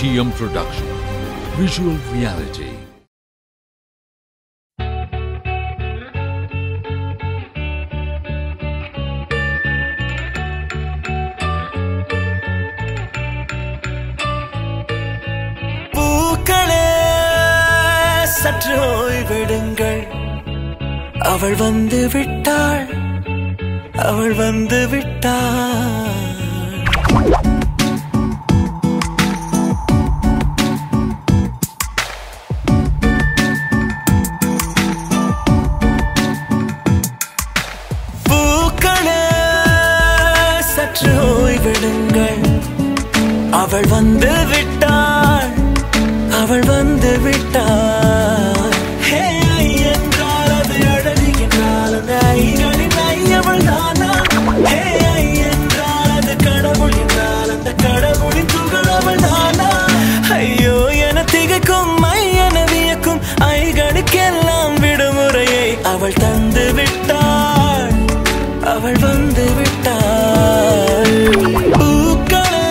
TM Production. Visual Reality. பூக்களே சற்று ஓய்வெடுங்கள். அவள் வந்து விட்டாள், அவள் வந்து விட்டாள். பூக்களே சற்று ஓய்வெடுங்கள். அவள் வந்து விட்டாள், அவள் வந்து விட்டாள். ஹே என்றால் அது அழகு என்றால் அந்த ஐகளின் ஐயவள் தானா? ஹே என்றால் அது கடவுள் என்றால் அந்த கடவுளின் துகள் அவள் தானா? ஐயோ என திகைக்கும் ஐயன வியக்கும் ஐகளுக்கெல்லாம் விடுமுறையை அவள் தந்து விட்டாள், அவள் வந்து விட்டாள். பூக்களே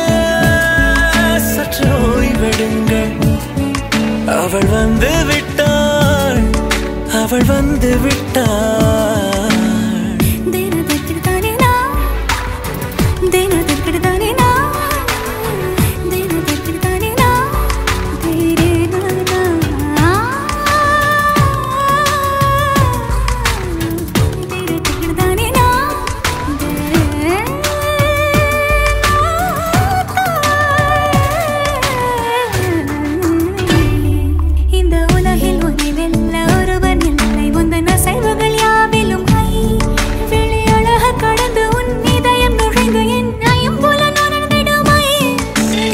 சற்று ஓய்வெடுங்கள். அவள் வந்து விட்டாள், அவள் வந்து விட்டாள்.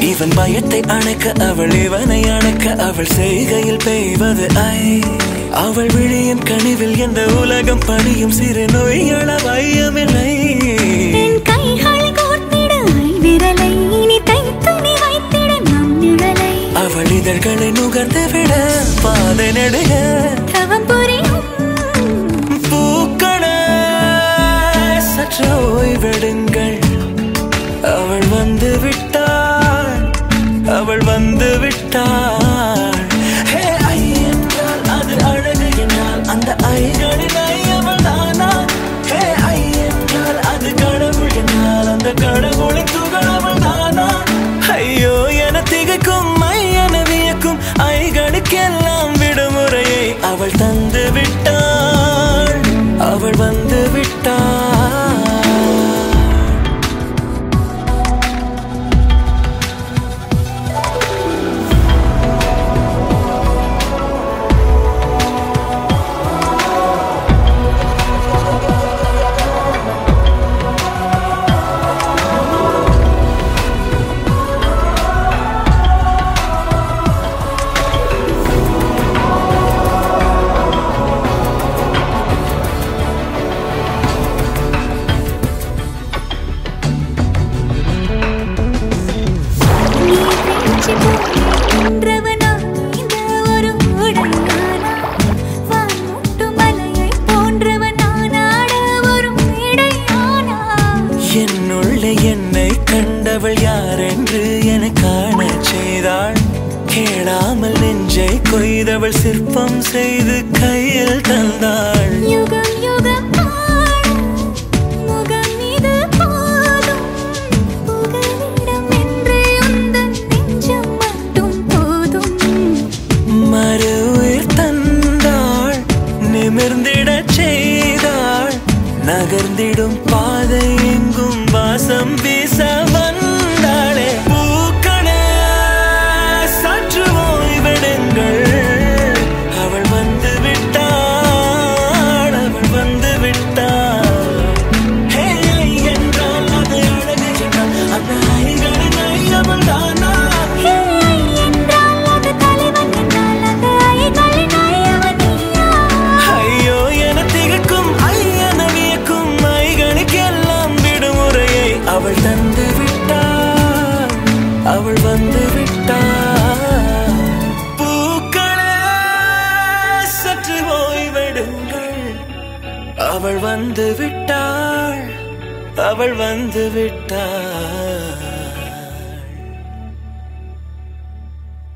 இவன் பயத்தை அணைக்க அவள் இவனை அணைக்க அவள் செய்கையில் பெய்வது ஐ. அவள் விழியின் கனிவில் எந்த உலகம் பணியும் சிறு நோய்கள வையமில்லை. அவள் இதழ்களை நுகர்ந்து விட பாதை நடுக பூக்களே சற்று ஓய்வெடுங்கள். அவள் வந்து விட்டாள், அவள் வந்து விட்டாள். ஹே ஐ என்றால் அது அழகு என்றால் அந்த ஐகளின் ஐயவள் தானா? ஹே ஐ என்றால் அது கடவுள் என்றால் அந்த கடவுளின் துகள் அவள் தானா? ஐயோ என திகைக்கும் ஐயன வியக்கும் ஐகளுக்கெல்லாம் விடுமுறையை அவள் தந்து விட்டாள், அவள் வந்து விட்டாள். என்னுள்ளே என்னை கண்டவள் யார் என்று என காண செய்தாள். கேளாமல் நெஞ்சை கொய்தவள் சிற்பம் செய்து கையில் தந்தாள். யுகம் யுகம் முகம் இது போதும் புகலிடம் என்று உந்தன் நெஞ்சம் மட்டும் போதும். மறு உயிர் தந்தாள், நிமிர்ந்திடச் செய்தாள். நகர்ந்திடும் பாதை எங்கும் வாசம் வீச வந்தாளே. பூக்களே சற்று ஓய்வெடுங்கள். அவள் வந்து விட்டாள், அவள் வந்து விட்டாள். ஹே என்றால் அது அழகு என்றால் அந்த ஐகளின் ஐயவள் தானா? ஹே என்றால் அது தலைவன் என்றால் அந்த ஐகளின் ஐயவன் நீயா? ஐயோ என திகைக்கும் ஐயன வியக்கும் ஐகளுக்கெல்லாம் விடுமுறையை அவள் தந்து விட்டாள், அவள் வந்து விட்டாள். பூக்களே சற்று ஓய்வெடுங்கள். அவள் வந்து விட்டாள், அவள் வந்து விட்டாள்.